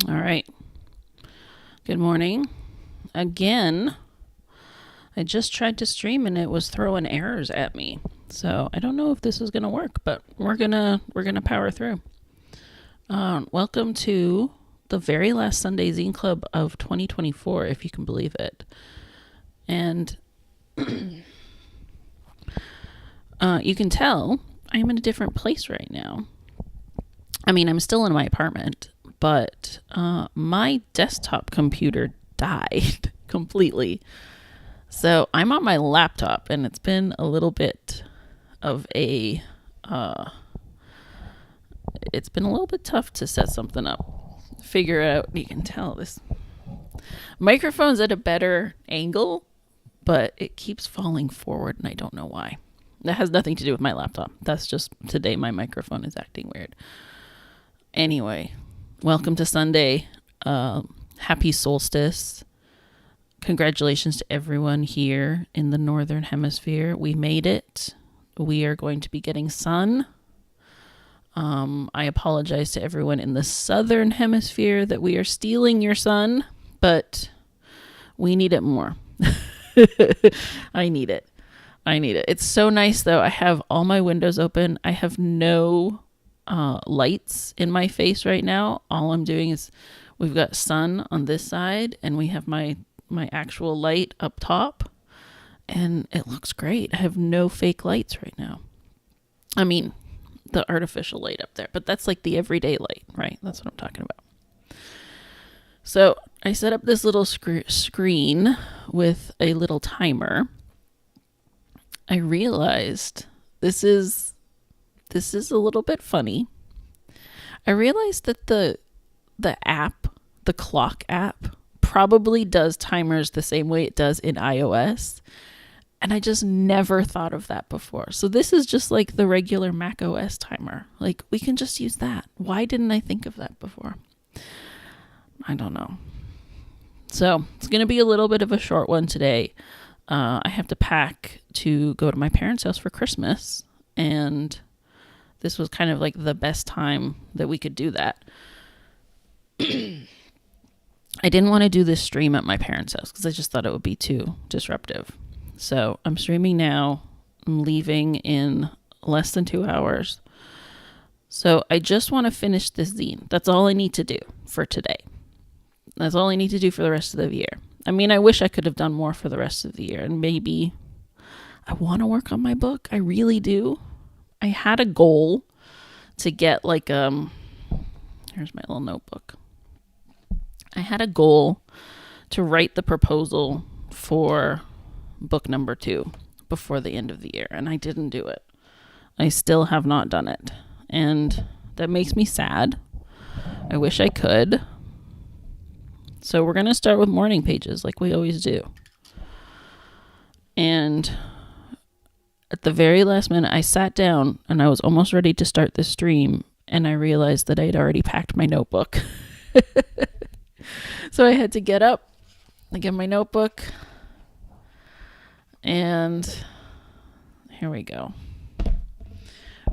All right. Good morning. Again, I just tried to stream and it was throwing errors at me. So I don't know if this is gonna work, but we're gonna power through. Welcome to the very last Sunday Zine Club of 2024, if you can believe it. And you can tell I'm in a different place right now. I mean, I'm still in my apartment, but my desktop computer died completely. So I'm on my laptop, and it's been a little bit of a it's been a little bit tough to set something up, figure out. You can tell this microphone's at a better angle, but it keeps falling forward, and I don't know why. That has nothing to do with my laptop. That's just today my microphone is acting weird. Anyway, welcome to Sunday. Happy solstice. Congratulations to everyone here in the Northern Hemisphere. We made it. We are going to be getting sun. I apologize to everyone in the Southern Hemisphere that we are stealing your sun, but we need it more. I need it. It's so nice, though. I have all my windows open. I have no lights in my face right now. All I'm doing is we've got sun on this side, and we have my actual light up top, and it looks great. I have no fake lights right now. I mean, the artificial light up there, but that's like the everyday light, right? That's what I'm talking about. So I set up this little screen with a little timer. I realized this is a little bit funny. I realized that the clock app, probably does timers the same way it does in iOS. And I just never thought of that before. So this is just like the regular Mac OS timer. Like, we can just use that. Why didn't I think of that before? I don't know. So it's going to be a little bit of a short one today. I have to pack to go to my parents' house for Christmas. And this was kind of like the best time that we could do that. I didn't want to do this stream at my parents' house because I just thought it would be too disruptive. So I'm streaming now. I'm leaving in less than 2 hours. So I just want to finish this zine. That's all I need to do for today. That's all I need to do for the rest of the year. I mean, I wish I could have done more for the rest of the year. And maybe I want to work on my book. I really do. I had a goal to get like, here's my little notebook. I had a goal to write the proposal for book number 2 before the end of the year, and I didn't do it. I still have not done it, and that makes me sad. I wish I could. So we're going to start with morning pages like we always do. And at the very last minute, I sat down and I was almost ready to start the stream, and I realized that I'd already packed my notebook. So I had to get up and get my notebook. And here we go.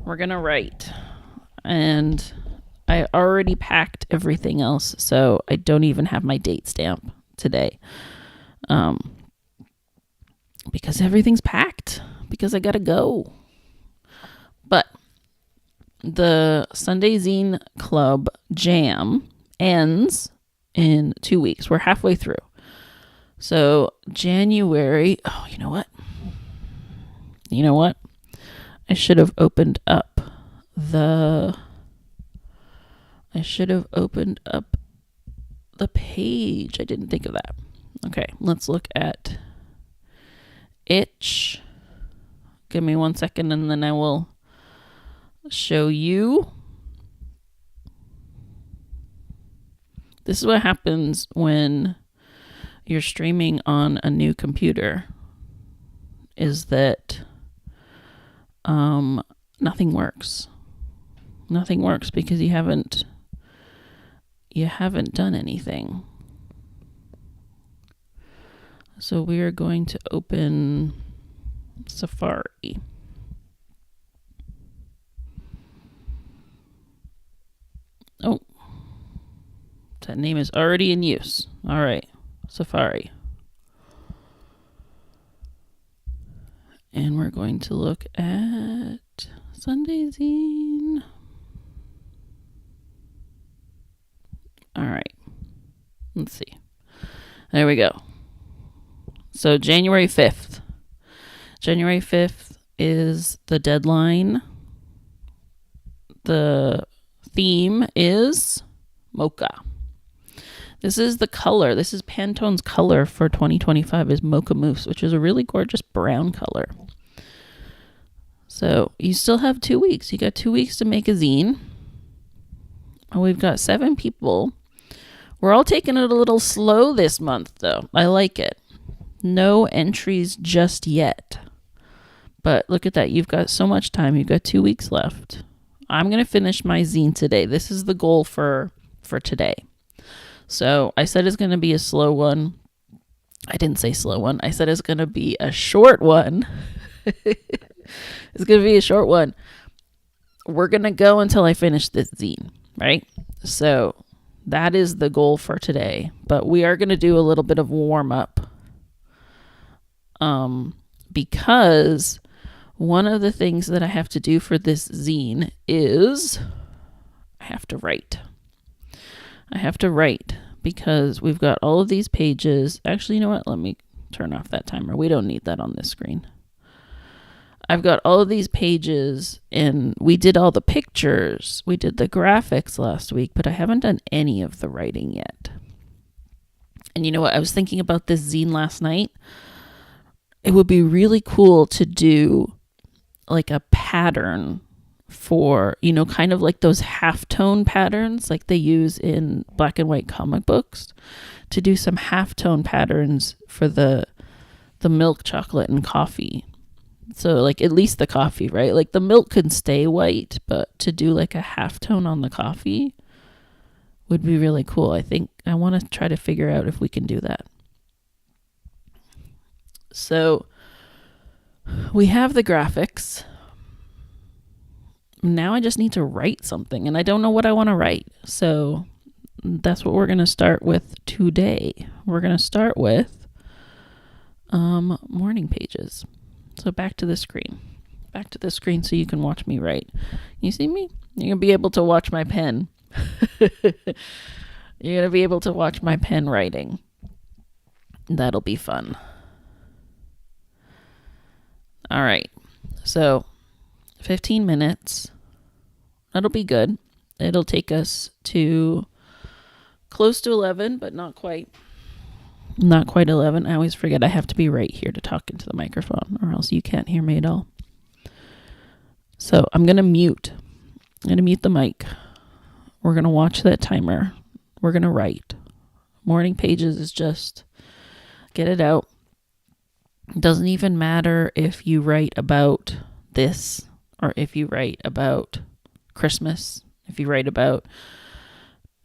We're going to write. And I already packed everything else, so I don't even have my date stamp today. Because everything's packed. Because I got to go. But the Sunday Zine Club Jam ends in 2 weeks. We're halfway through. So January, you know what? I should have opened up the page. I didn't think of that. Okay, let's look at Itch. Give me 1 second and then I will show you. This is what happens when you're streaming on a new computer, is that nothing works. Nothing works because you haven't done anything. So we are going to open Safari. Oh, That name is already in use. All right. Safari. And we're going to look at Sunday Zine. All right. Let's see. There we go. So January 5th. January 5th is the deadline. The theme is mocha. This is the color. This is Pantone's color for 2025 is Mocha Mousse, which is a really gorgeous brown color. So you still have 2 weeks. You got 2 weeks to make a zine. We've got 7 people. We're all taking it a little slow this month, though. I like it. No entries just yet. But look at that. You've got so much time. You've got 2 weeks left. I'm going to finish my zine today. This is the goal for today. So I said it's going to be a slow one. I didn't say slow one. I said it's going to be a short one. It's going to be a short one. We're going to go until I finish this zine, right? So that is the goal for today. But we are going to do a little bit of warm up. Because one of the things that I have to do for this zine is I have to write. I have to write because we've got all of these pages. Actually, you know what? Let me turn off that timer. We don't need that on this screen. I've got all of these pages and we did all the pictures. We did the graphics last week, but I haven't done any of the writing yet. And you know what? I was thinking about this zine last night. It would be really cool to do like a pattern for, you know, kind of like those halftone patterns like they use in black and white comic books, to do some halftone patterns for the milk, chocolate, and coffee. So like at least the coffee, right? Like the milk can stay white, but to do like a halftone on the coffee would be really cool. I think I want to try to figure out if we can do that. So we have the graphics. Now I just need to write something, and I don't know what I want to write. So that's what we're going to start with today. We're going to start with morning pages. So back to the screen. Back to the screen so you can watch me write. You see me? You're going to be able to watch my pen. You're going to be able to watch my pen writing. That'll be fun. All right. So 15 minutes. That'll be good. It'll take us to close to 11, but not quite. Not quite 11. I always forget I have to be right here to talk into the microphone or else you can't hear me at all. So I'm going to mute. I'm going to mute the mic. We're going to watch that timer. We're going to write. Morning pages is just get it out. It doesn't even matter if you write about this or if you write about Christmas, if you write about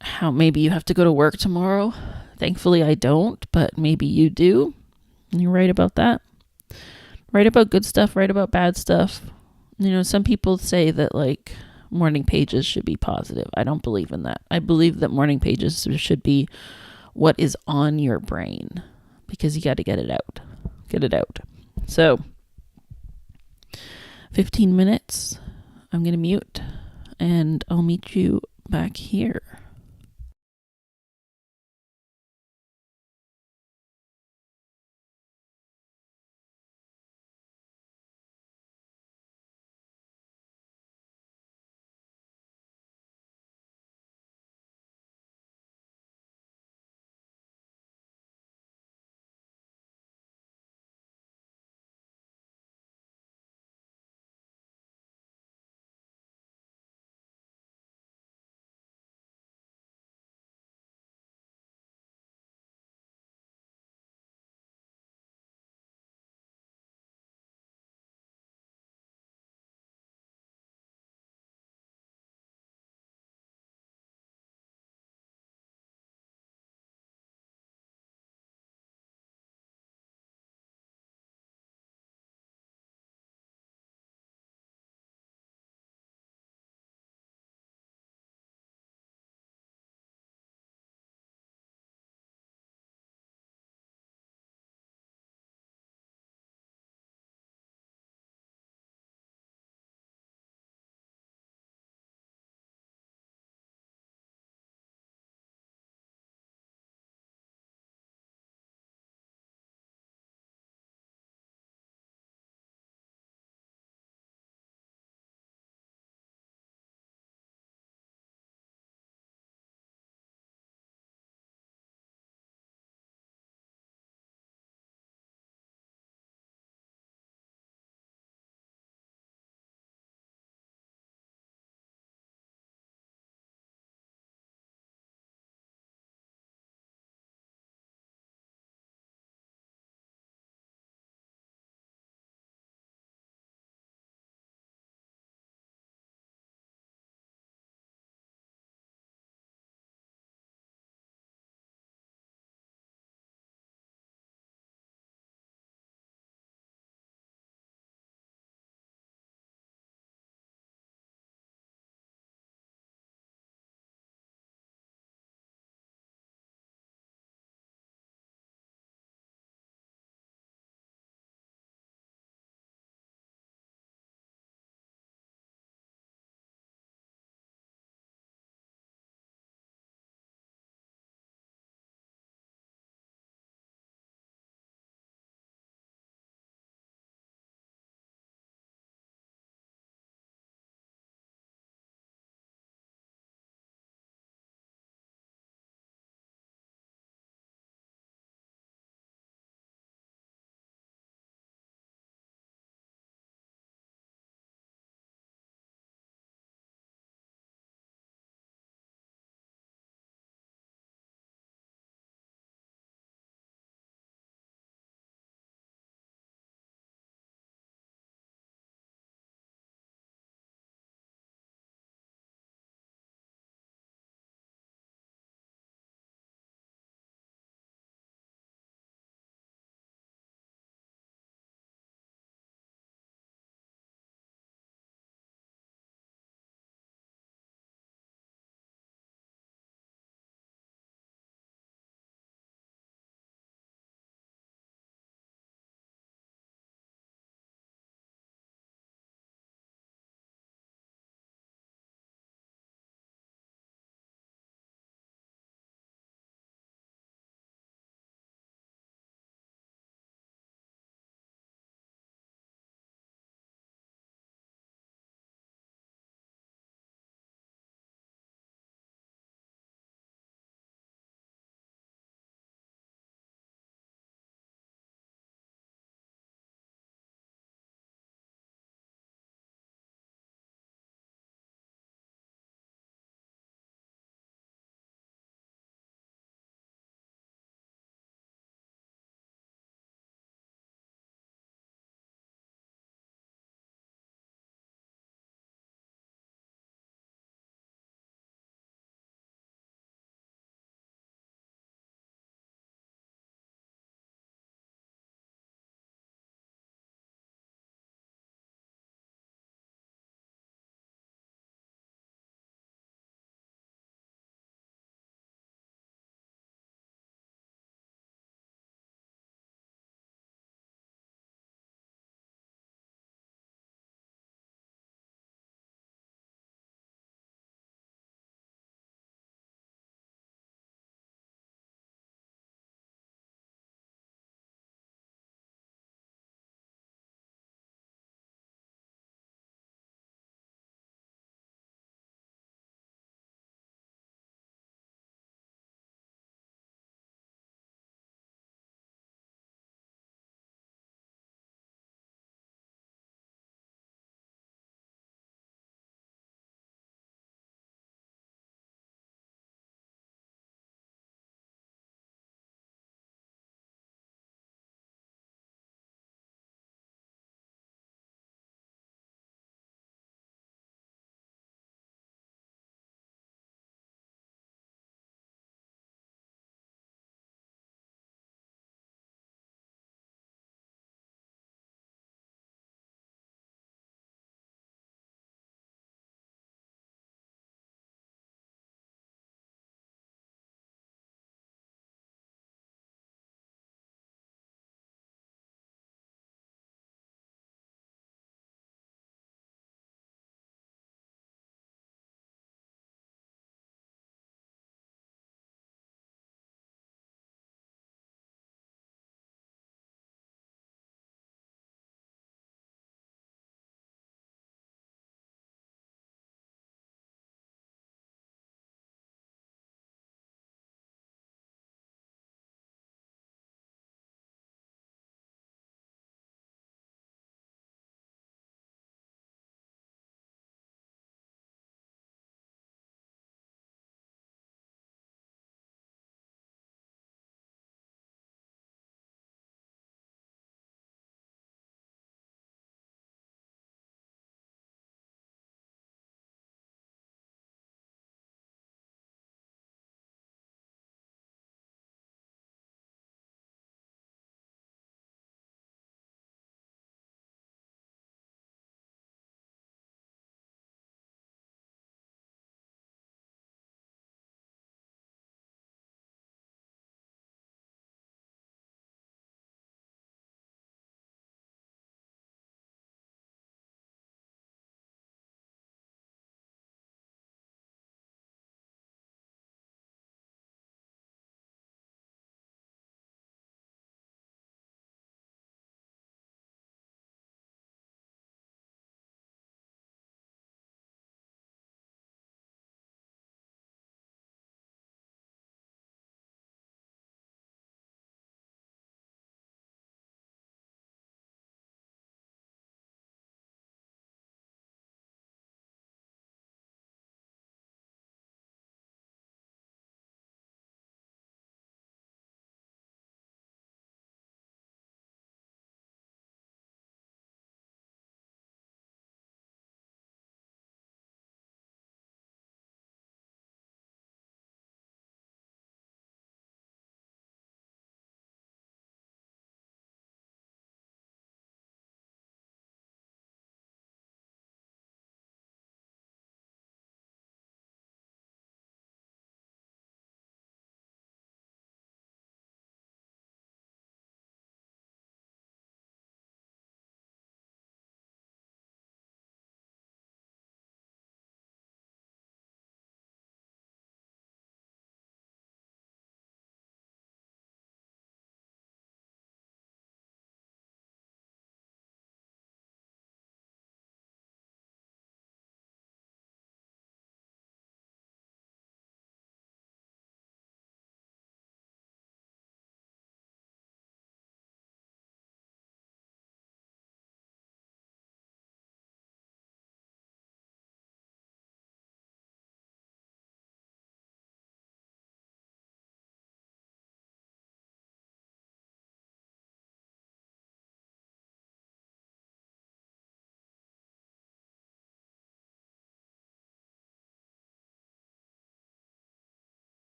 how maybe you have to go to work tomorrow. Thankfully, I don't, but maybe you do. And you write about that. Write about good stuff, write about bad stuff. You know, some people say that like morning pages should be positive. I don't believe in that. I believe that morning pages should be what is on your brain because you got to get it out. Get it out. So 15 minutes. I'm going to mute and I'll meet you back here.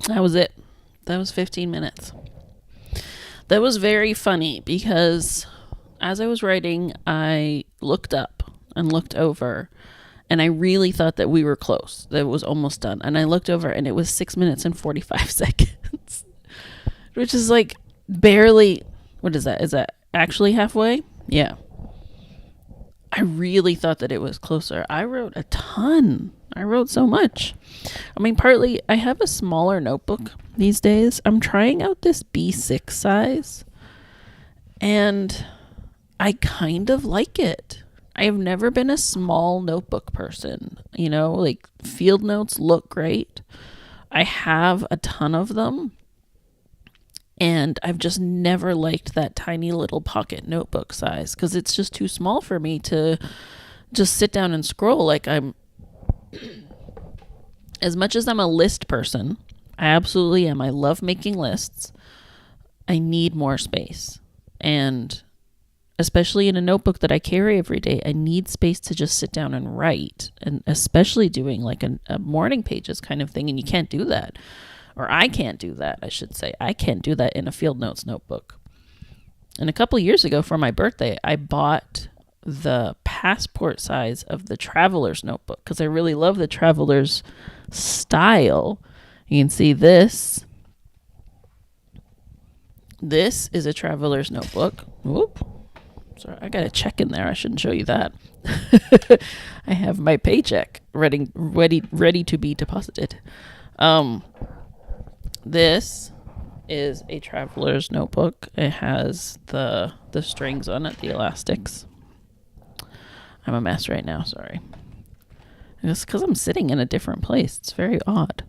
That was it. That was 15 minutes. That was very funny because as I was writing, I looked up and looked over, and I really thought that we were close, that it was almost done. And I looked over and it was 6 minutes and 45 seconds, which is like barely, what is that? Is that actually halfway? Yeah. I really thought that it was closer. I wrote a ton. I wrote so much. I mean, partly I have a smaller notebook these days. I'm trying out this B6 size, and I kind of like it. I have never been a small notebook person. You know, like field notes look great. I have a ton of them, and I've just never liked that tiny little pocket notebook size because it's just too small for me to just sit down and scroll. Like as much as I'm a list person, I absolutely am. I love making lists. I need more space. And especially in a notebook that I carry every day, I need space to just sit down and write. And especially doing like a morning pages kind of thing. And you can't do that. Or I can't do that, I should say. I can't do that in a field notes notebook. And a couple years ago for my birthday, I bought the passport size of the Traveler's notebook because I really love the Traveler's style. You can see this. This is a Traveler's notebook. Whoop. Sorry, I got a check in there. I shouldn't show you that. I have my paycheck ready to be deposited. This is a Traveler's notebook. It has the strings on it, the elastics. I'm a mess right now, sorry. It's because I'm sitting in a different place. It's very odd.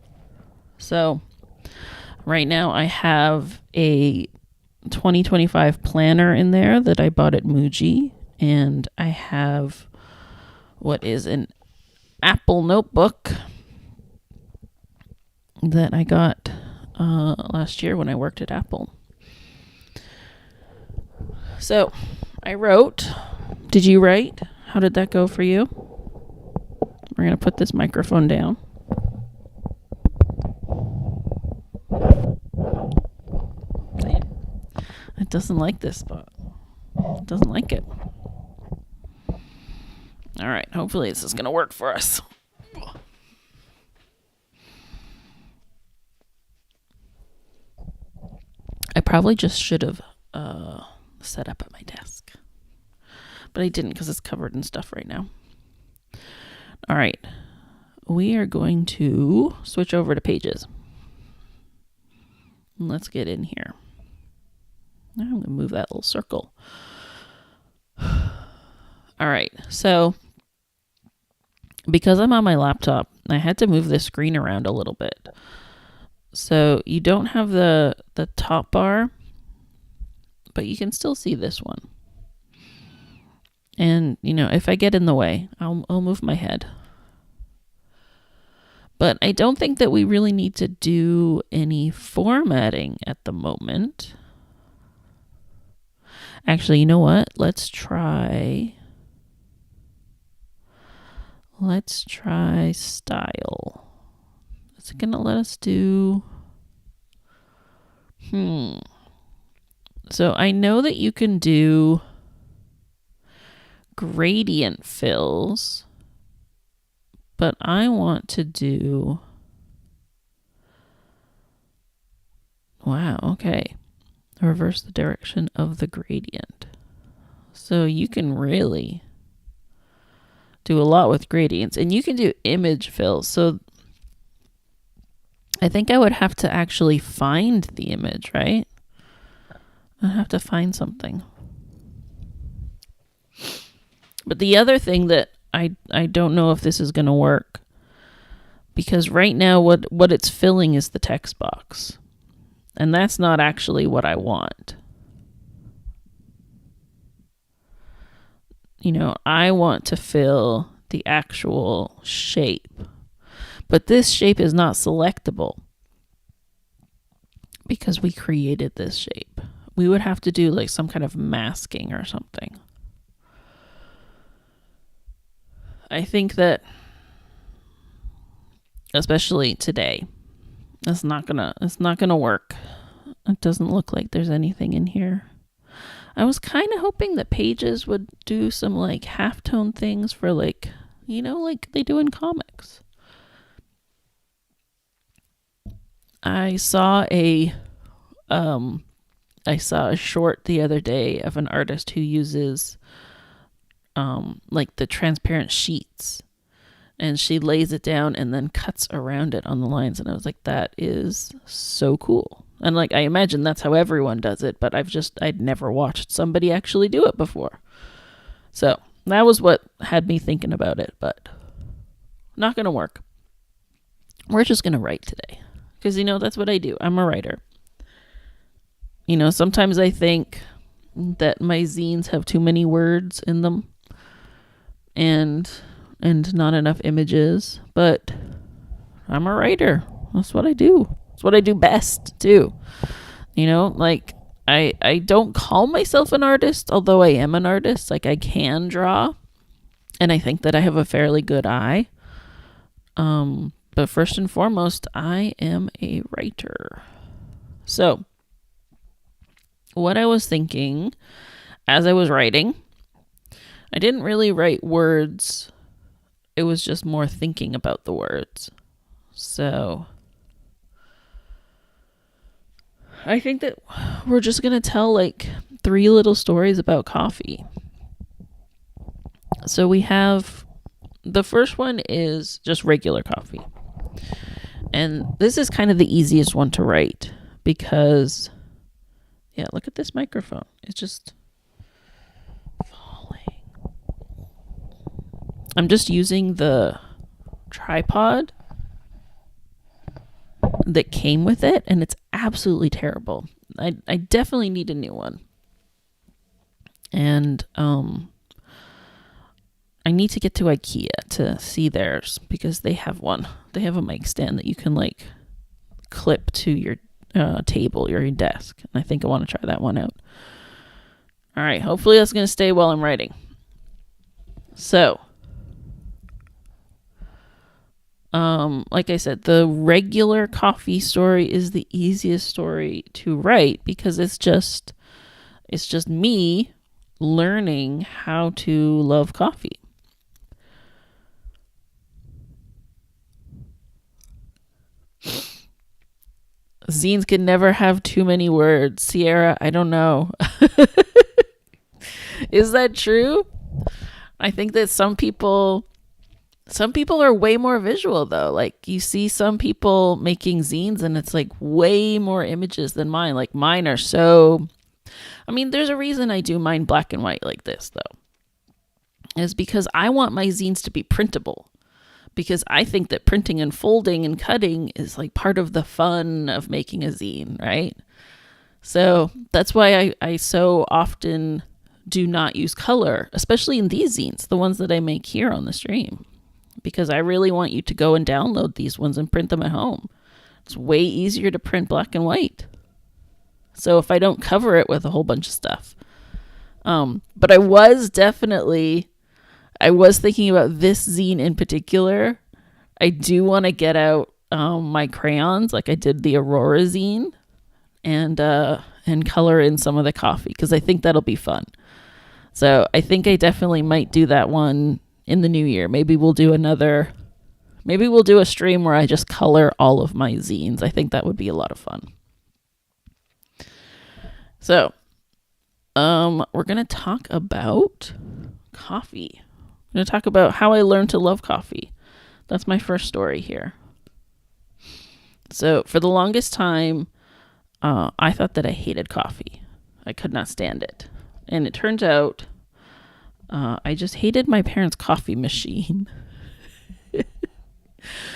So, right now I have a 2025 planner in there that I bought at Muji. And I have what is an Apple notebook that I got last year when I worked at Apple. So, I wrote. Did you write? How did that go for you? We're going to put this microphone down. It doesn't like this spot. It doesn't like it. All right. Hopefully this is going to work for us. I probably just should have set up at my desk. But I didn't because it's covered in stuff right now. All right. We are going to switch over to pages. Let's get in here. Now I'm going to move that little circle. All right. So because I'm on my laptop, I had to move the screen around a little bit. So you don't have the top bar, but you can still see this one. And, you know, if I get in the way, I'll move my head. But I don't think that we really need to do any formatting at the moment. Actually, you know what? Let's try style. Is it going to let us do... So I know that you can do gradient fills, but I want to do... Wow, okay. Reverse the direction of the gradient. So you can really do a lot with gradients, and you can do image fills. So I think I would have to actually find the image, right? I'd have to find something. But the other thing that I don't know if this is going to work, because right now what it's filling is the text box. And that's not actually what I want. You know, I want to fill the actual shape. But this shape is not selectable because we created this shape. We would have to do like some kind of masking or something. I think that, especially today, It's not gonna work. It doesn't look like there's anything in here. I was kind of hoping that Pages would do some like halftone things for like, like they do in comics. I saw a short the other day of an artist who uses like the transparent sheets, and she lays it down and then cuts around it on the lines, and I was like, that is so cool. And like, I imagine that's how everyone does it, but I'd never watched somebody actually do it before. So that was what had me thinking about it, but not going to work. We're just going to write today because, that's what I do. I'm a writer. Sometimes I think that my zines have too many words in them and not enough images, but I'm a writer. That's what I do. It's what I do best too. Like I don't call myself an artist, although I am an artist. Like I can draw, and I think that I have a fairly good eye. But first and foremost, I am a writer. So what I was thinking as I was writing, I didn't really write words. It was just more thinking about the words. So I think that we're just going to tell like 3 little stories about coffee. So we have, the first one is just regular coffee. And this is kind of the easiest one to write because, yeah, look at this microphone. It's just falling. I'm just using the tripod that came with it, and it's absolutely terrible. I definitely need a new one. And I need to get to IKEA to see theirs because they have one. They have a mic stand that you can like clip to your table or your desk. And I think I want to try that one out. All right. Hopefully that's going to stay while I'm writing. So, like I said, the regular coffee story is the easiest story to write because it's just me learning how to love coffee. Zines can never have too many words. Sierra, I don't know. Is that true? I think that some people are way more visual though. Like you see some people making zines and it's like way more images than mine. Like mine are so, there's a reason I do mine black and white like this though. Is because I want my zines to be printable. Because I think that printing and folding and cutting is like part of the fun of making a zine, right? So that's why I so often do not use color, especially in these zines, the ones that I make here on the stream. Because I really want you to go and download these ones and print them at home. It's way easier to print black and white. So if I don't cover it with a whole bunch of stuff. But I was thinking about this zine in particular. I do want to get out my crayons like I did the Aurora zine and color in some of the coffee because I think that'll be fun. So I think I definitely might do that one in the new year. Maybe we'll do a stream where I just color all of my zines. I think that would be a lot of fun. So we're going to talk about coffee. I'm going to talk about how I learned to love coffee. That's my first story here. So for the longest time, I thought that I hated coffee. I could not stand it. And it turns out I just hated my parents' coffee machine.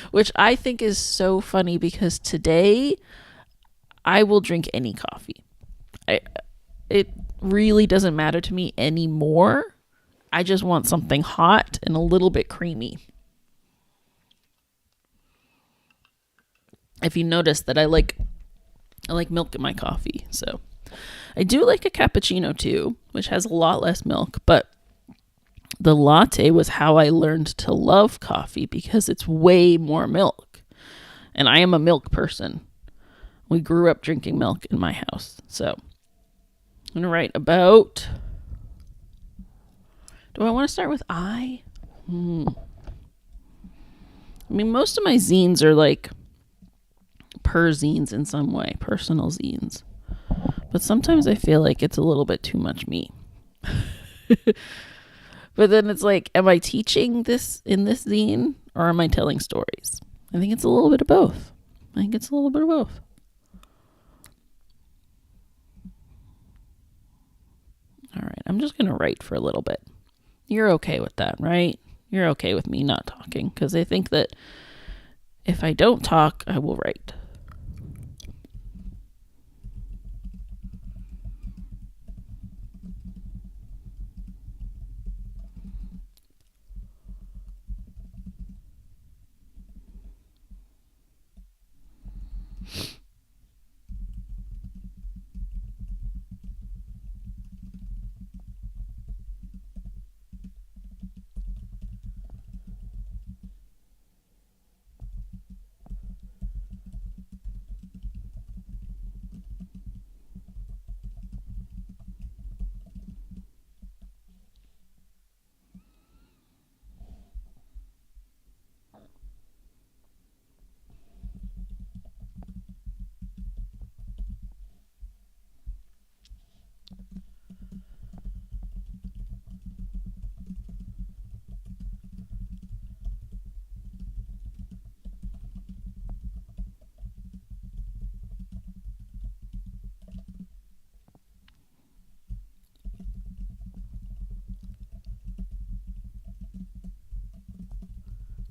Which I think is so funny because today I will drink any coffee. It really doesn't matter to me anymore. I just want something hot and a little bit creamy. If you notice that I like milk in my coffee. So I do like a cappuccino too, which has a lot less milk, but the latte was how I learned to love coffee because it's way more milk. And I am a milk person. We grew up drinking milk in my house. So I'm going to write about. Do I want to start with I? I mean, most of my zines are like per zines in some way, personal zines. But sometimes I feel like it's a little bit too much me. But then it's like, am I teaching this in this zine or am I telling stories? I think it's a little bit of both. All right, I'm just going to write for a little bit. You're okay with that, right? You're okay with me not talking because I think that if I don't talk, I will write.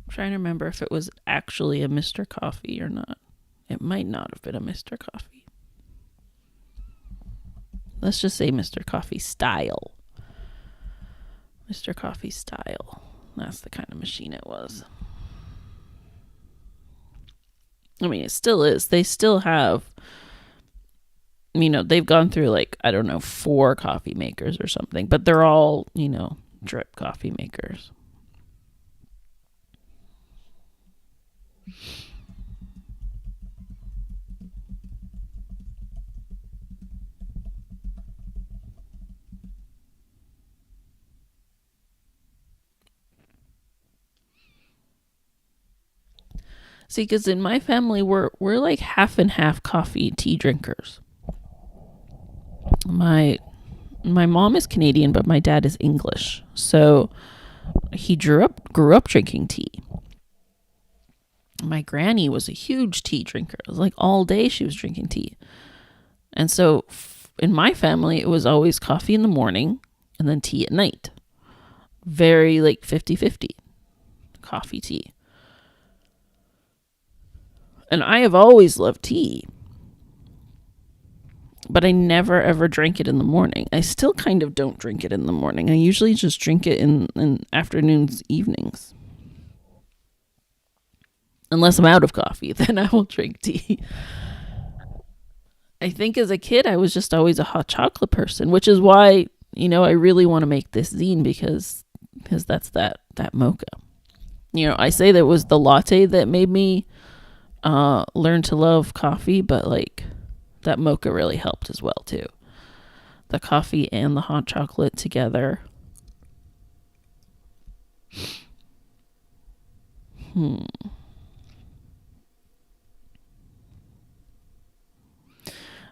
I'm trying to remember if it was actually a Mr. Coffee or not. It might not have been a Mr. Coffee. Let's just say Mr. Coffee style. Mr. Coffee style. That's the kind of machine it was. I mean, it still is. They still have, they've gone through like, I don't know, 4 coffee makers or something, but they're all, drip coffee makers. See, because in my family, we're like half and half coffee tea drinkers. My mom is Canadian, but my dad is English, so he grew up drinking tea. My granny was a huge tea drinker. It was like all day she was drinking tea, and so in my family, it was always coffee in the morning and then tea at night. Very like 50-50, coffee tea. And I have always loved tea, but I never ever drank it in the morning. I still kind of don't drink it in the morning. I usually just drink it in afternoons, evenings. Unless I'm out of coffee, then I will drink tea. I think as a kid, I was just always a hot chocolate person, which is why, I really want to make this zine because that's that mocha. I say that it was the latte that made me learn to love coffee, but like that mocha really helped as well too. The coffee and the hot chocolate together. I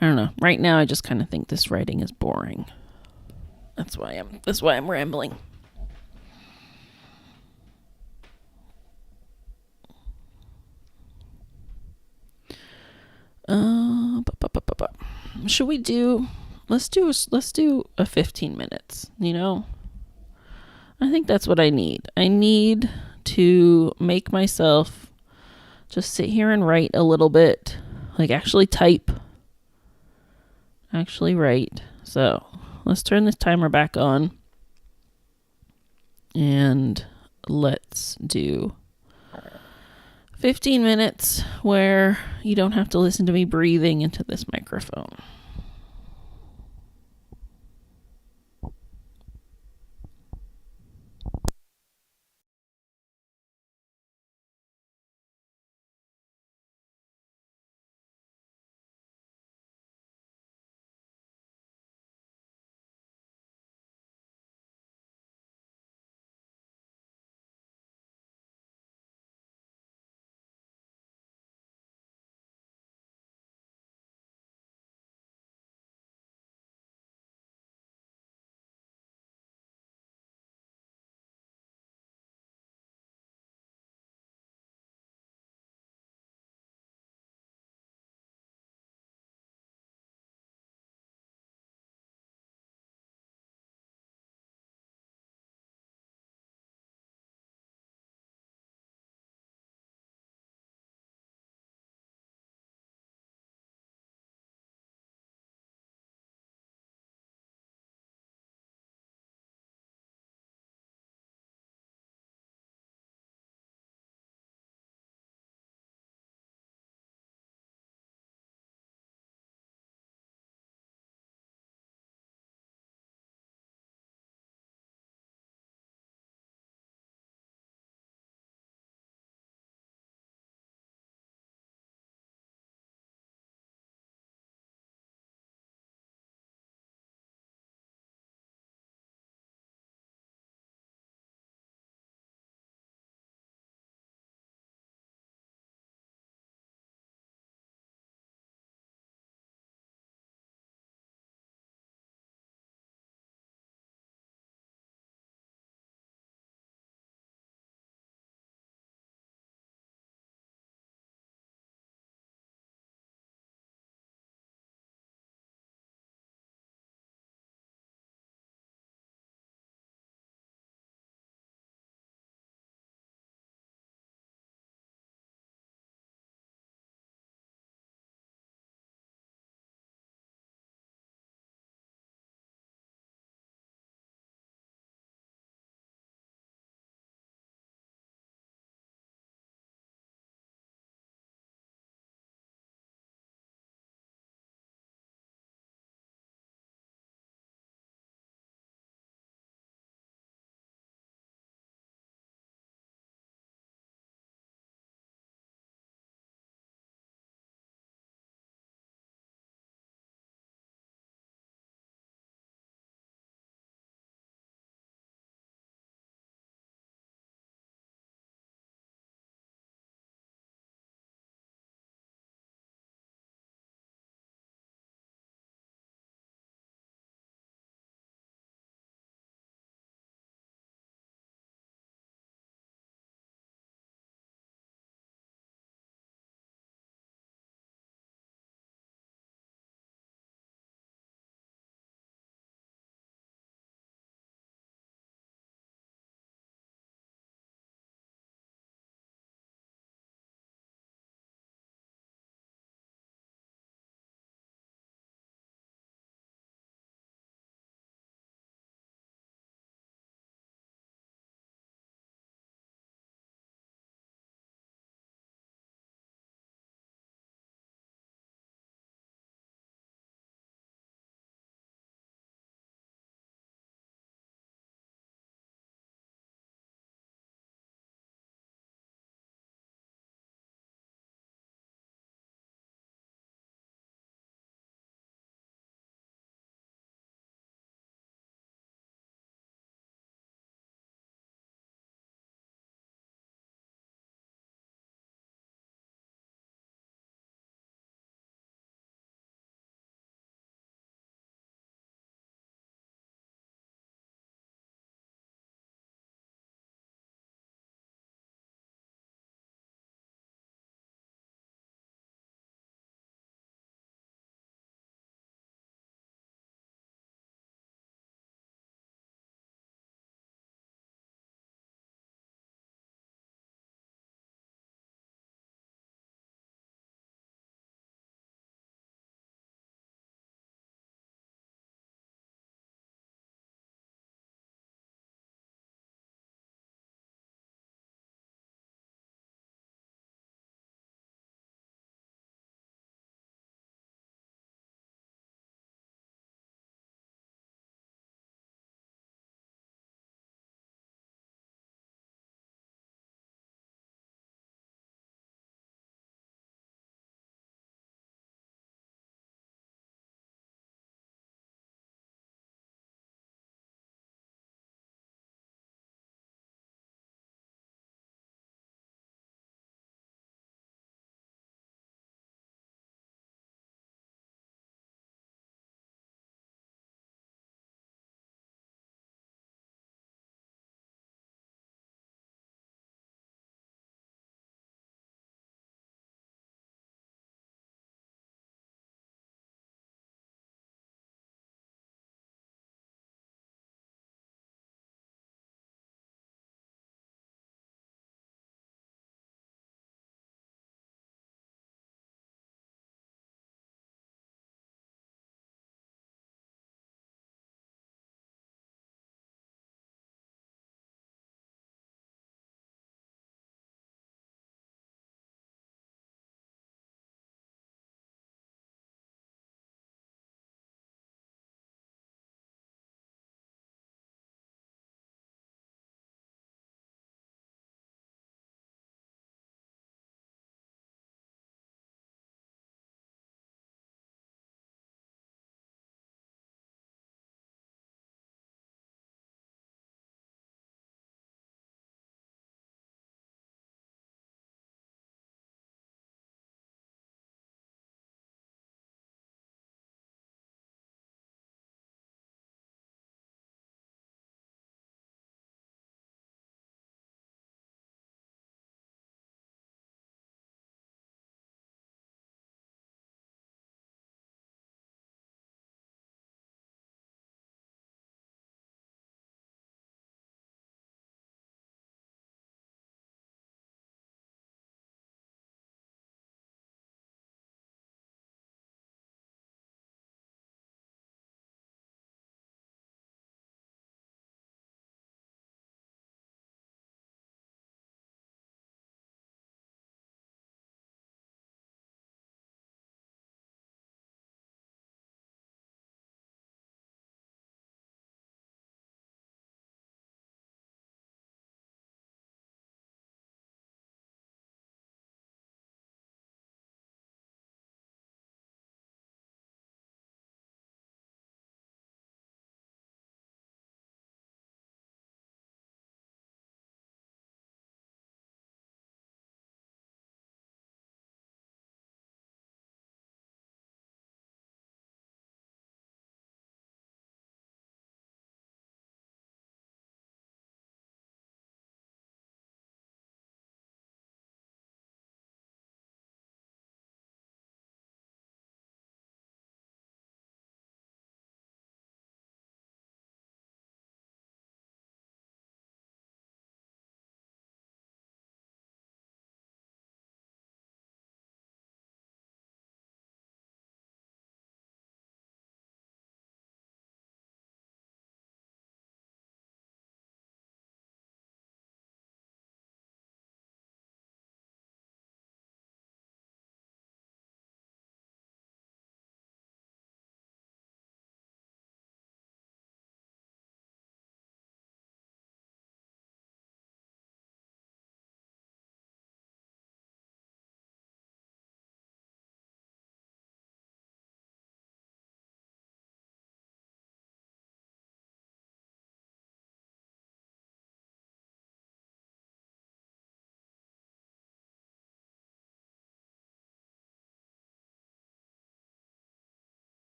don't know. Right now I just kind of think this writing is boring. That's why I'm rambling. Should we do let's do a 15 minutes, I think that's what I need. I need to make myself just sit here and write a little bit, like actually type, actually write. So let's turn this timer back on and let's do 15 minutes where you don't have to listen to me breathing into this microphone.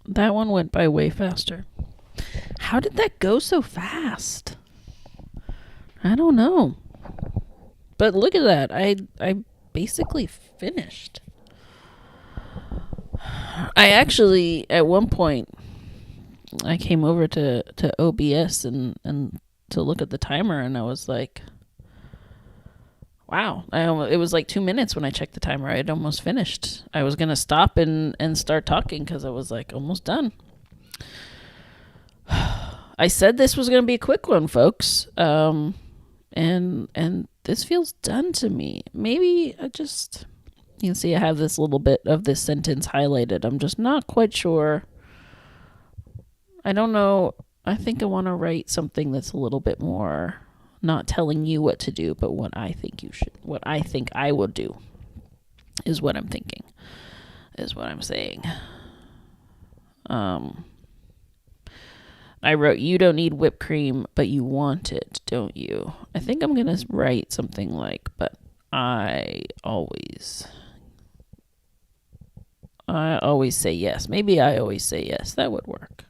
That one went by way faster. How did that go so fast? I don't know. But look at that. I basically finished. I actually, at one point, I came over to OBS and to look at the timer, and I was like, wow. It was like 2 minutes when I checked the timer. I had almost finished. I was going to stop and start talking because I was like almost done. I said this was going to be a quick one, folks. And this feels done to me. Maybe you can see I have this little bit of this sentence highlighted. I'm just not quite sure. I don't know. I think I want to write something that's a little bit more not telling you what to do, but what I think you should, what I think I will do is what I'm thinking, is what I'm saying. I wrote, you don't need whipped cream, but you want it, don't you? I think I'm going to write something like, but I always say yes. Maybe I always say yes. That would work.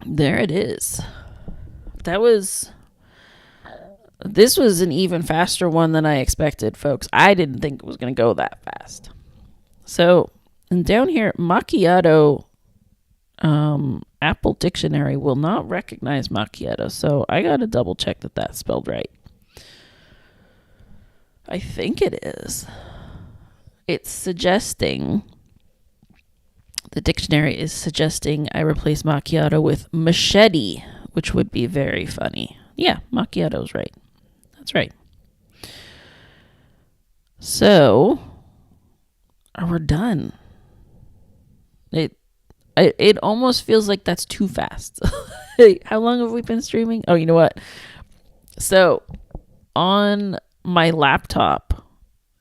There it is. This was an even faster one than I expected, folks. I didn't think it was going to go that fast. So, and down here, macchiato, Apple Dictionary will not recognize macchiato. So I got to double check that that's spelled right. I think it is. It's suggesting, the dictionary is suggesting I replace macchiato with machete, which would be very funny. Yeah, macchiato's right. That's right. So, we're done. It almost feels like that's too fast. How long have we been streaming? Oh, you know what? So, on my laptop,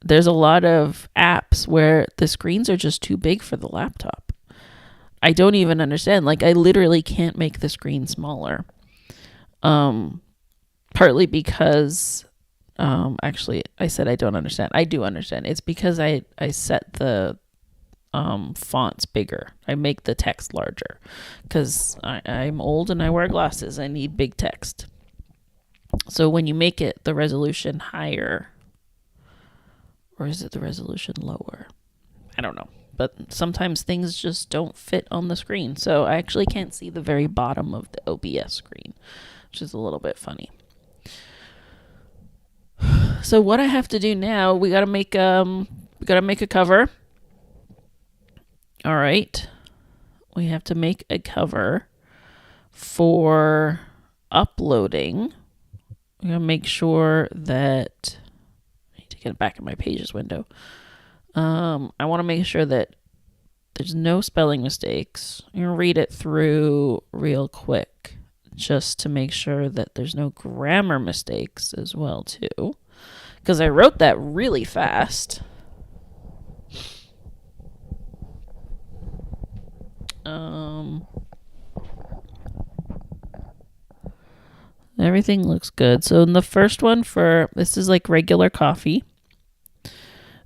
there's a lot of apps where the screens are just too big for the laptop. I don't even understand. Like, I literally can't make the screen smaller. Partly because, actually, I said I don't understand. I do understand. It's because I set the fonts bigger. I make the text larger because I'm old and I wear glasses. I need big text. So when you make it the resolution higher, or is it the resolution lower? I don't know. But sometimes things just don't fit on the screen. So I actually can't see the very bottom of the OBS screen, which is a little bit funny. So what I have to do now, we gotta make a cover. All right. We have to make a cover for uploading. I'm going to make sure that, I need to get back in my pages window. I want to make sure that there's no spelling mistakes. I'm going to read it through real quick just to make sure that there's no grammar mistakes as well too. Because I wrote that really fast. Everything looks good. So in the first one, this is like regular coffee.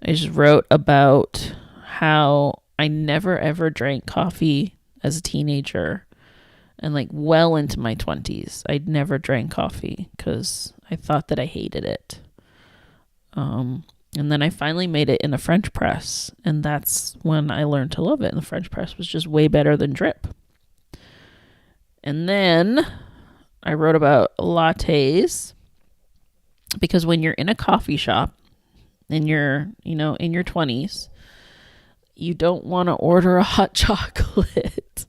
I just wrote about how I never ever drank coffee as a teenager and like well into my 20s. I'd never drank coffee because I thought that I hated it. And then I finally made it in a French press, and that's when I learned to love it. And the French press was just way better than drip. And then I wrote about lattes, because when you're in a coffee shop and you're, in your 20s, you don't want to order a hot chocolate.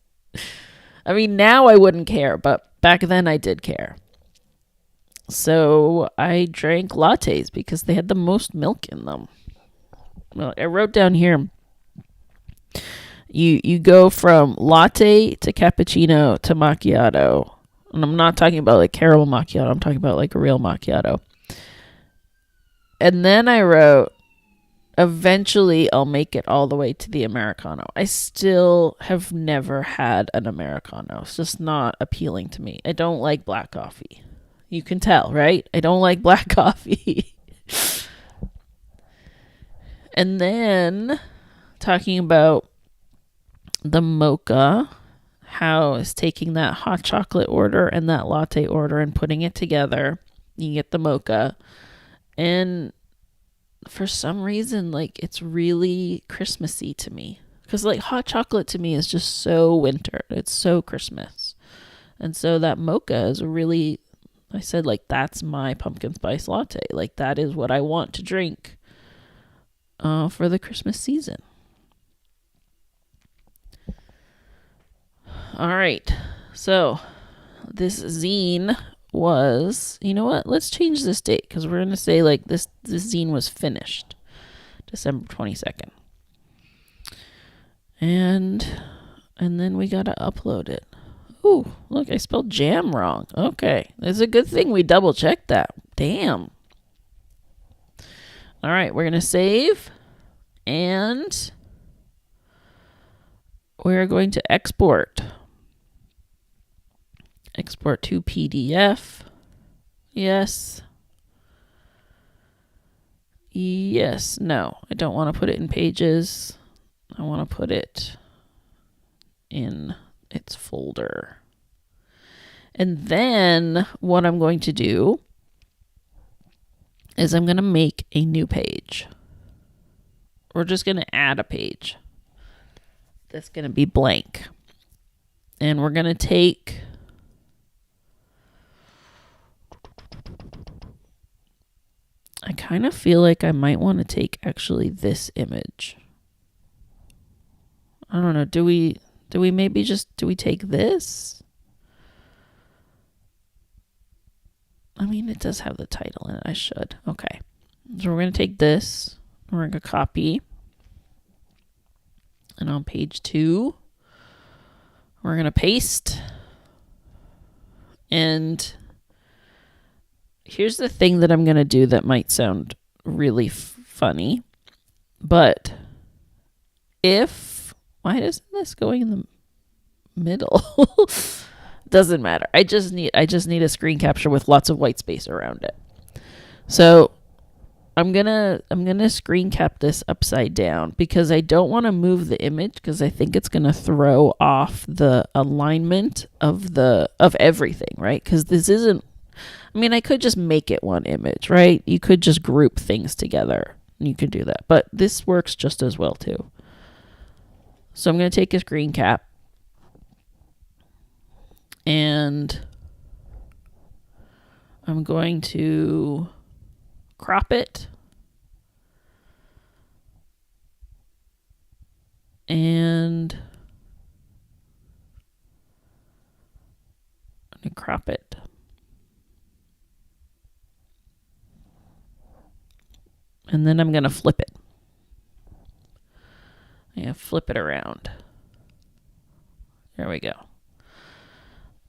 I mean, now I wouldn't care, but back then I did care. So I drank lattes because they had the most milk in them. Well, I wrote down here, you go from latte to cappuccino to macchiato. And I'm not talking about like caramel macchiato. I'm talking about like a real macchiato. And then I wrote, eventually I'll make it all the way to the Americano. I still have never had an Americano. It's just not appealing to me. I don't like black coffee. You can tell, right? I don't like black coffee. And then talking about the mocha, how it's taking that hot chocolate order and that latte order and putting it together. You get the mocha. And for some reason, like, it's really Christmassy to me. Because, like, hot chocolate to me is just so winter. It's so Christmas. And so that mocha is really, I said, like, that's my pumpkin spice latte. Like, that is what I want to drink for the Christmas season. All right. So this zine was, you know what? Let's change this date because we're going to say, like, this zine was finished December 22nd. And then we got to upload it. Ooh, look, I spelled jam wrong. Okay. It's a good thing we double checked that. Damn. All right, we're going to save and we're going to export. Export to PDF. Yes. Yes. No, I don't want to put it in Pages. I want to put it in its folder. And then what I'm going to do is I'm going to make a new page. We're just going to add a page that's going to be blank. And we're going to take I kind of feel like I might want to take actually this image. I don't know. Do we maybe just, do we take this? I mean, it does have the title in it. I should. Okay. So we're going to take this. We're going to copy. And on page 2, we're going to paste. And here's the thing that I'm going to do that might sound really funny. But why isn't this going in the middle? Doesn't matter. I just need a screen capture with lots of white space around it. So I'm gonna screen cap this upside down because I don't want to move the image because I think it's gonna throw off the alignment of everything, right? Because this isn't. I mean, I could just make it one image, right? You could just group things together. You could do that, but this works just as well too. So I'm going to take a screen cap and I'm going to crop it and I'm going to crop it. And then I'm going to flip it. Flip it around. There we go.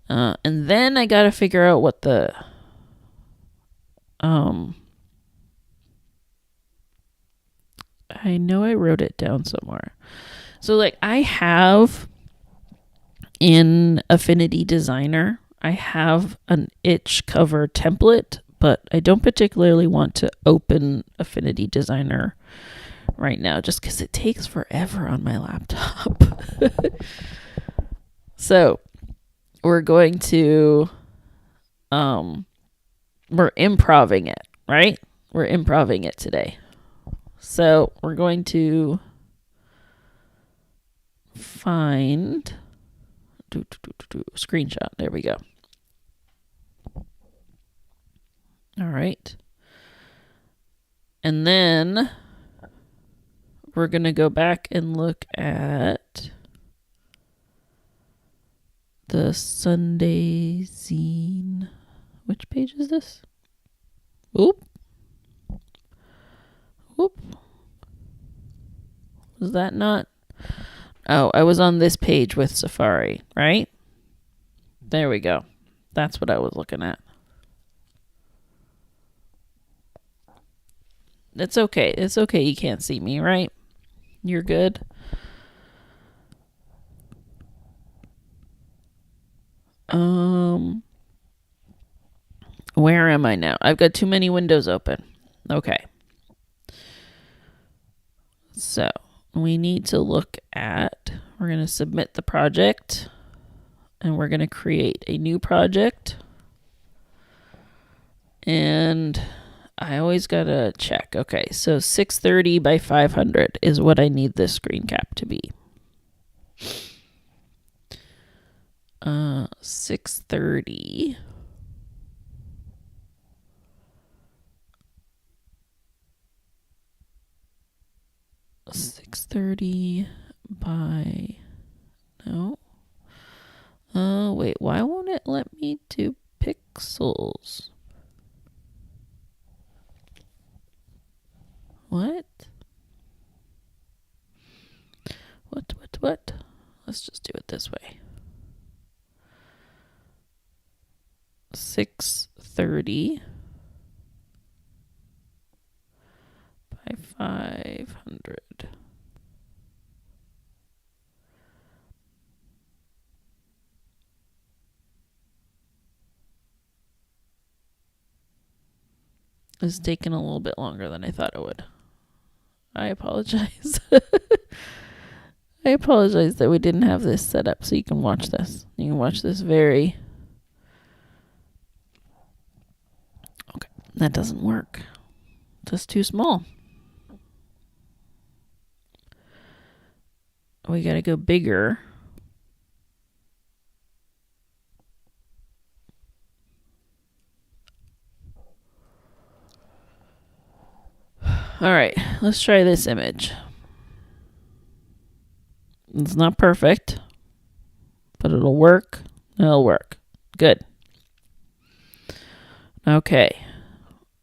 And then I got to figure out what the I know I wrote it down somewhere. So, like, I have in Affinity Designer, I have an itch cover template, but I don't particularly want to open Affinity Designer right now just because it takes forever on my laptop. So we're going to we're improving it, right? We're improving it today. So we're going to find screenshot. There we go. All right. And then we're going to go back and look at the Sunday zine. Which page is this? Oop. Oop. Was that not? Oh, I was on this page with Safari, right? There we go. That's what I was looking at. It's okay. It's okay. You can't see me, right? You're good. Where am I now? I've got too many windows open. Okay. So we need to look at, we're going to submit the project and we're going to create a new project. And I always got to check. Okay, so 630 by 500 is what I need this screen cap to be. 630 by, no. Wait, why won't it let me do pixels? What? What? Let's just do it this way. 630 by 500. It's taken a little bit longer than I thought it would. I apologize. I apologize that we didn't have this set up so you can watch this. You can watch this very... Okay, that doesn't work. Just too small. We gotta go bigger. All right, let's try this image. It's not perfect, but it'll work. It'll work. Good. Okay.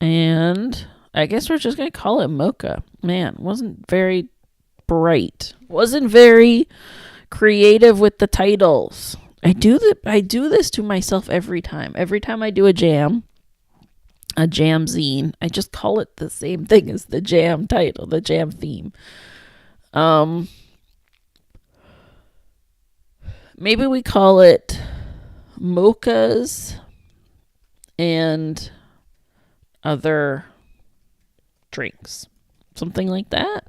And I guess we're just going to call it Mocha. Man, wasn't very bright. Wasn't very creative with the titles. I do this to myself every time. Every time I do a jam zine, I just call it the same thing as the jam title, the jam theme. Maybe we call it mochas and other drinks. Something like that.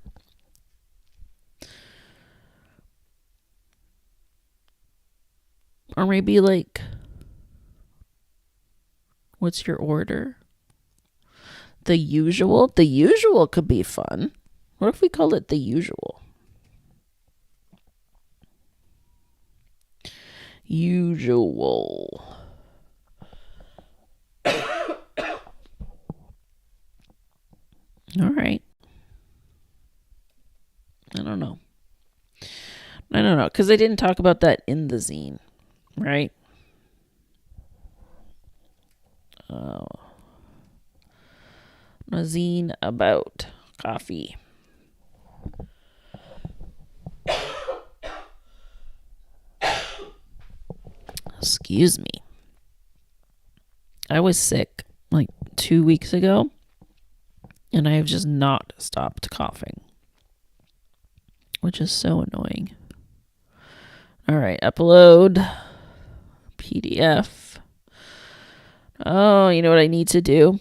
Or maybe like, what's your order? The usual? The usual could be fun. What if we call it the usual? Usual. All right. I don't know. Because I didn't talk about that in the zine, right? A zine about coffee. Excuse me. I was sick like 2 weeks ago, and I have just not stopped coughing, which is so annoying. All right, upload PDF. Oh, you know what I need to do?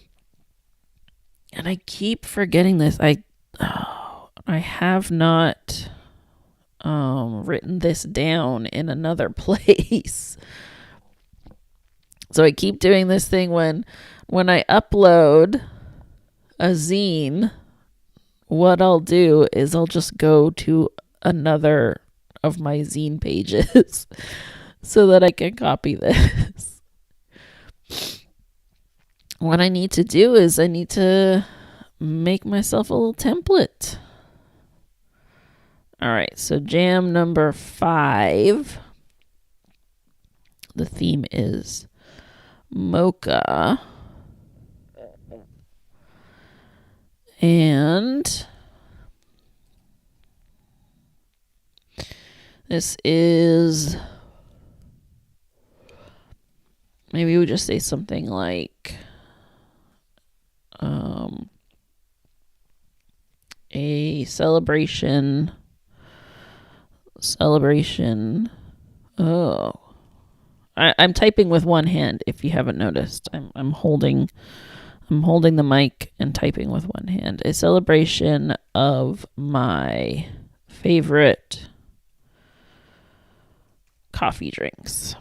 And I keep forgetting this. I have not written this down in another place. So I keep doing this thing when I upload a zine, what I'll do is I'll just go to another of my zine pages so that I can copy this. What I need to do is I need to make myself a little template. All right, so jam number 5. The theme is mocha. And this is, maybe we just say something like a celebration. Oh, I'm typing with one hand. If you haven't noticed, I'm holding the mic and typing with one hand. A celebration of my favorite coffee drinks.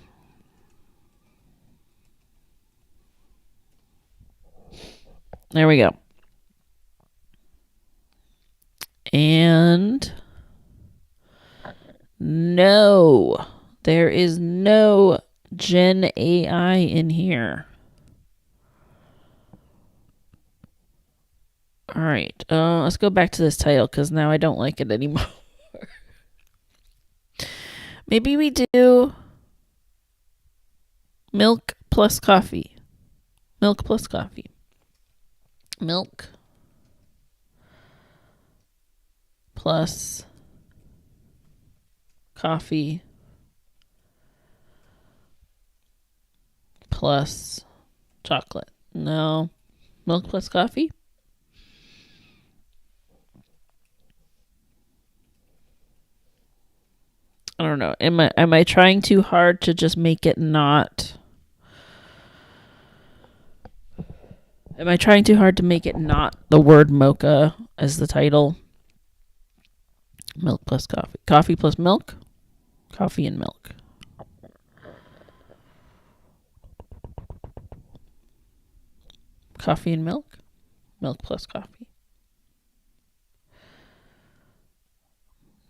There we go. And no, there is no Gen AI in here. All right, let's go back to this title because now I don't like it anymore. Maybe we do milk plus coffee. Milk plus coffee. Milk plus coffee plus chocolate. No. Milk plus coffee? I don't know. Am I trying too hard to just make it not? Am I trying too hard to make it not the word mocha as the title? Milk plus coffee. Coffee plus milk? Coffee and milk. Coffee and milk? Milk plus coffee.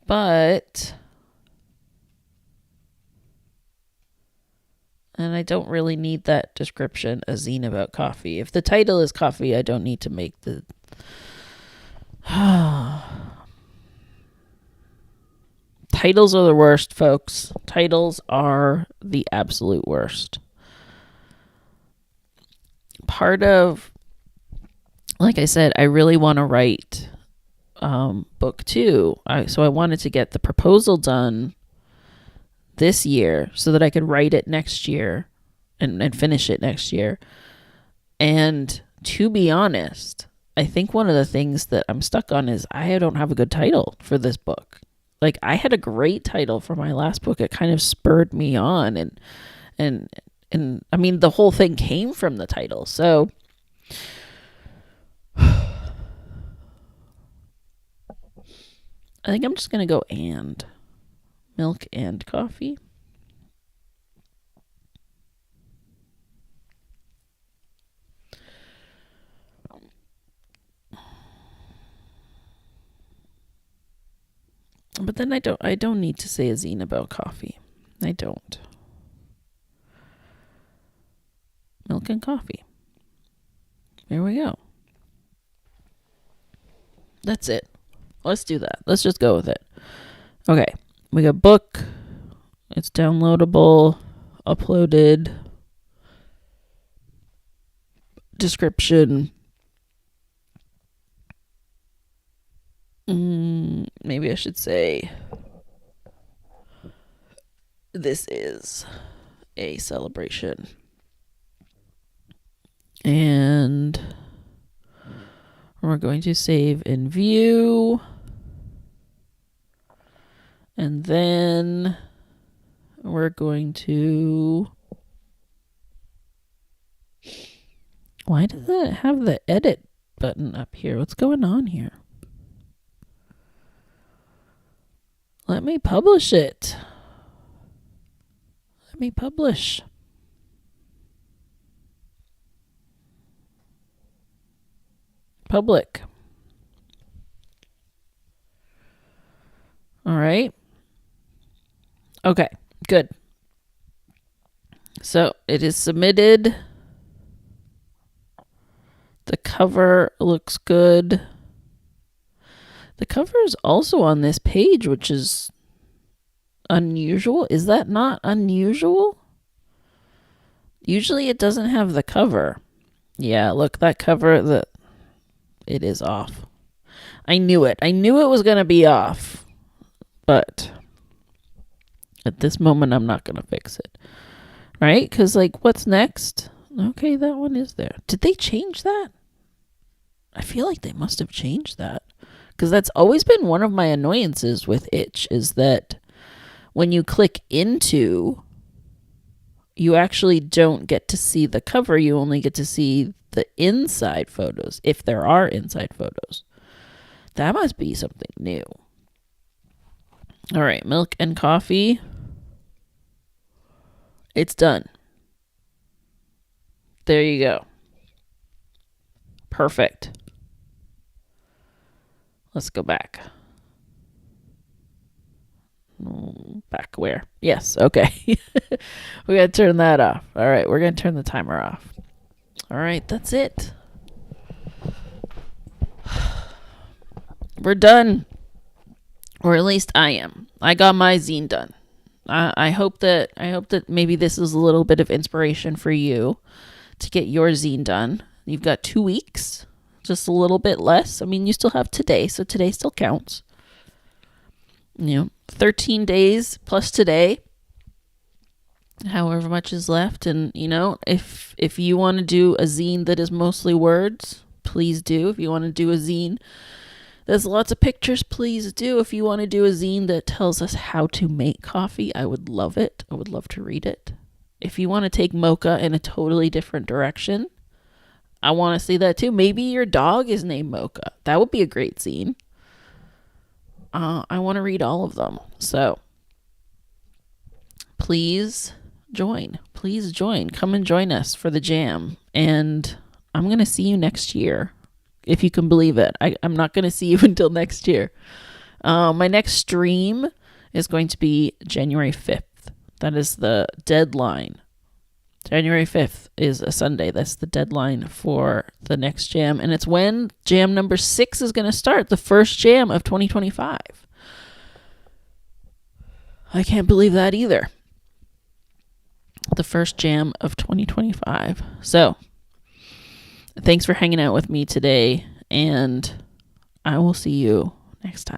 But... and I don't really need that description, a zine about coffee. If the title is coffee, I don't need to make the... Titles are the worst, folks. Titles are the absolute worst. Part of... like I said, I really want to write book 2. So I wanted to get the proposal done this year so that I could write it next year and finish it next year. And to be honest, I think one of the things that I'm stuck on is I don't have a good title for this book. Like, I had a great title for my last book. It kind of spurred me on, and I mean, the whole thing came from the title. So I think I'm just going to go and milk and coffee. But then I don't need to say a zine about coffee. I don't. Milk and coffee. There we go. That's it. Let's do that. Let's just go with it. Okay. We got book. It's downloadable, uploaded, description. Maybe I should say this is a celebration. And we're going to save and view. And then we're going to... why does it have the edit button up here? What's going on here? Let me publish it. Let me publish. Public. All right. Okay, good. So it is submitted. The cover looks good. The cover is also on this page, which is unusual. Is that not unusual? Usually it doesn't have the cover. Yeah, look, that cover, it is off. I knew it. I knew it was going to be off. But at this moment, I'm not going to fix it. Right? Because, like, what's next? Okay, that one is there. Did they change that? I feel like they must have changed that. Because that's always been one of my annoyances with Itch, is that when you click into, you actually don't get to see the cover. You only get to see the inside photos, if there are inside photos. That must be something new. All right, milk and coffee. It's done. There you go. Perfect. Let's go back. Back where? Yes, okay. We gotta turn that off. All right, we're gonna turn the timer off. All right, that's it. We're done. Or at least I am. I got my zine done. I hope that maybe this is a little bit of inspiration for you to get your zine done. You've got 2 weeks, just a little bit less. I mean, you still have today, so today still counts. 13 days plus today, however much is left. And if you want to do a zine that is mostly words, please do. If you want to do a zine there's lots of pictures, please do. If you want to do a zine that tells us how to make coffee, I would love it. I would love to read it. If you want to take mocha in a totally different direction, I want to see that too. Maybe your dog is named Mocha. That would be a great zine. I want to read all of them. So please join. Please join. Come and join us for the jam. And I'm going to see you next year. If you can believe it. I'm not going to see you until next year. My next stream is going to be January 5th. That is the deadline. January 5th is a Sunday. That's the deadline for the next jam. And it's when jam number 6 is going to start. The first jam of 2025. I can't believe that either. The first jam of 2025. So thanks for hanging out with me today, and I will see you next time.